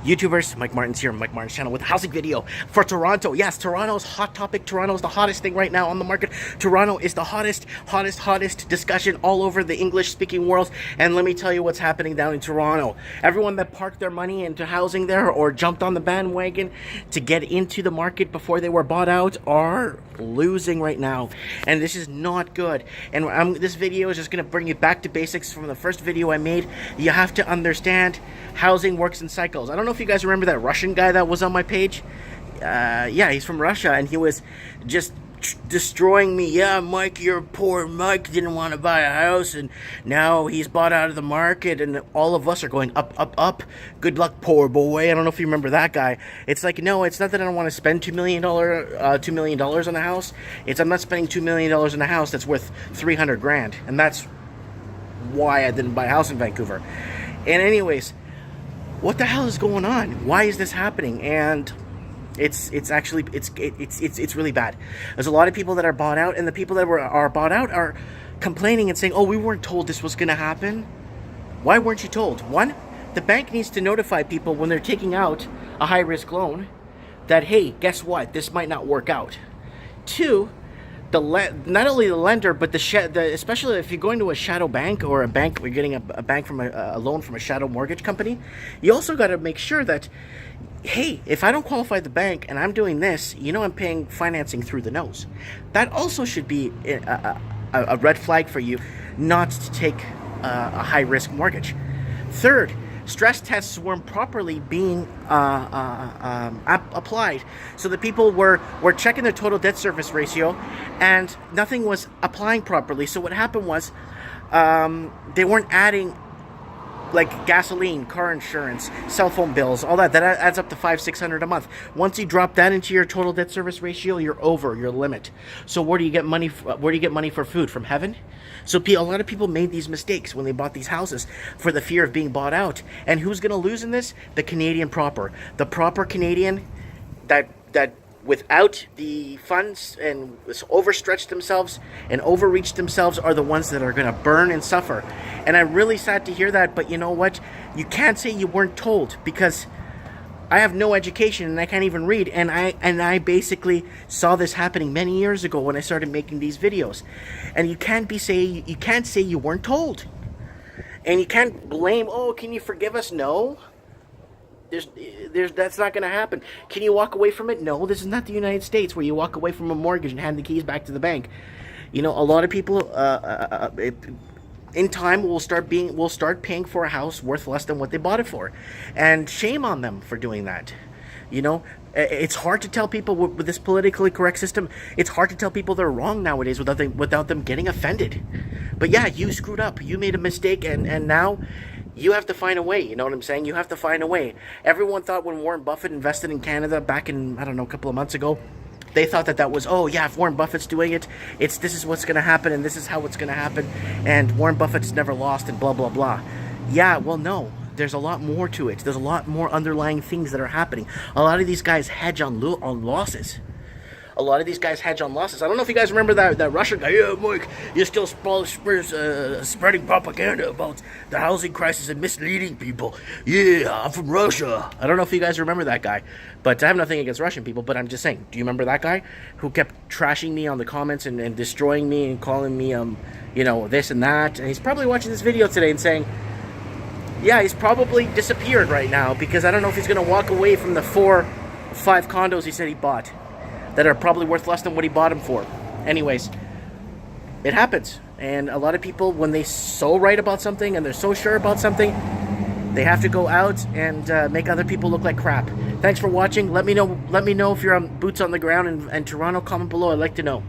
YouTubers, Mike Martins here, Mike Martins channel with a housing video for Toronto. Yes, Toronto's hot topic. Toronto's the hottest thing right now on the market. Toronto is the hottest discussion all over the English-speaking world. And let me tell you what's happening down in Toronto. Everyone that parked their money into housing there or jumped on the bandwagon to get into the market before they were bought out are losing right now. And this is not good. And this video is just going to bring you back to basics from the first video I made. You have to understand housing works in cycles. I don't know if you guys remember that Russian guy that was on my page. Yeah, he's from Russia, and he was just destroying me. Yeah, Mike, you're poor. Mike didn't want to buy a house, and now he's bought out of the market, and all of us are going up, up, up. Good luck, poor boy. I don't know if you remember that guy. It's like, no, it's not that I don't want to spend $2 million on a house. It's I'm not spending $2 million on a house that's worth 300 grand, and that's why I didn't buy a house in Vancouver. And anyways, what the hell is going on? Why is this happening? And it's really bad. There's a lot of people that are bought out, and the people that are bought out are complaining and saying, oh, we weren't told this was going to happen. Why weren't you told? One, the bank needs to notify people when they're taking out a high-risk loan that, hey, guess what? This might not work out. Two, not only the lender, but especially if you're going to a shadow bank or a bank, you're getting a bank from a loan from a shadow mortgage company, you also got to make sure that, hey, if I don't qualify the bank and I'm doing this, you know I'm paying financing through the nose. That also should be a red flag for you not to take a high-risk mortgage. Third, stress tests weren't properly being applied. So the people were checking their total debt service ratio, and nothing was applying properly. So what happened was they weren't adding like gasoline, car insurance, cell phone bills, all that adds up to $500-600 a month. Once you drop that into your total debt service ratio, you're over your limit. So where do you get money? Where do you get money for food? From heaven? So a lot of people made these mistakes when they bought these houses for the fear of being bought out. And who's going to lose in this? The Canadian proper, the proper Canadian that without the funds and overstretched themselves and overreached themselves are the ones that are going to burn and suffer. And I'm really sad to hear that, but you know what? You can't say you weren't told, because I have no education and I can't even read, and I basically saw this happening many years ago when I started making these videos. And you can't say you weren't told. And you can't blame, oh, can you forgive us? No. That's not going to happen. Can you walk away from it? No, this is not the United States where you walk away from a mortgage and hand the keys back to the bank. You know, a lot of people in time will start paying for a house worth less than what they bought it for, and shame on them for doing that. You know, it's hard to tell people with this politically correct system. It's hard to tell people they're wrong nowadays without them getting offended. But yeah, you screwed up. You made a mistake, and now you have to find a way. You know what I'm saying? You have to find a way. Everyone thought when Warren Buffett invested in Canada back in, I don't know, a couple of months ago, they thought that was, oh yeah, if Warren Buffett's doing it, this is what's going to happen, and this is how it's going to happen, and Warren Buffett's never lost, and blah, blah, blah. Yeah, well, no. There's a lot more to it. There's a lot more underlying things that are happening. A lot of these guys hedge on losses. A lot of these guys hedge on losses. I don't know if you guys remember that Russian guy. Yeah, Mike, you're still spreading propaganda about the housing crisis and misleading people. Yeah, I'm from Russia. I don't know if you guys remember that guy. But I have nothing against Russian people, but I'm just saying, do you remember that guy who kept trashing me on the comments and destroying me and calling me, you know, this and that? And he's probably watching this video today and saying, yeah, he's probably disappeared right now, because I don't know if he's going to walk away from the 4 or 5 condos he said he bought that are probably worth less than what he bought them for. Anyways, it happens. And a lot of people, when they're so right about something and they're so sure about something, they have to go out and make other people look like crap. Thanks for watching. Let me know if you're on boots on the ground in Toronto. Comment below. I'd like to know.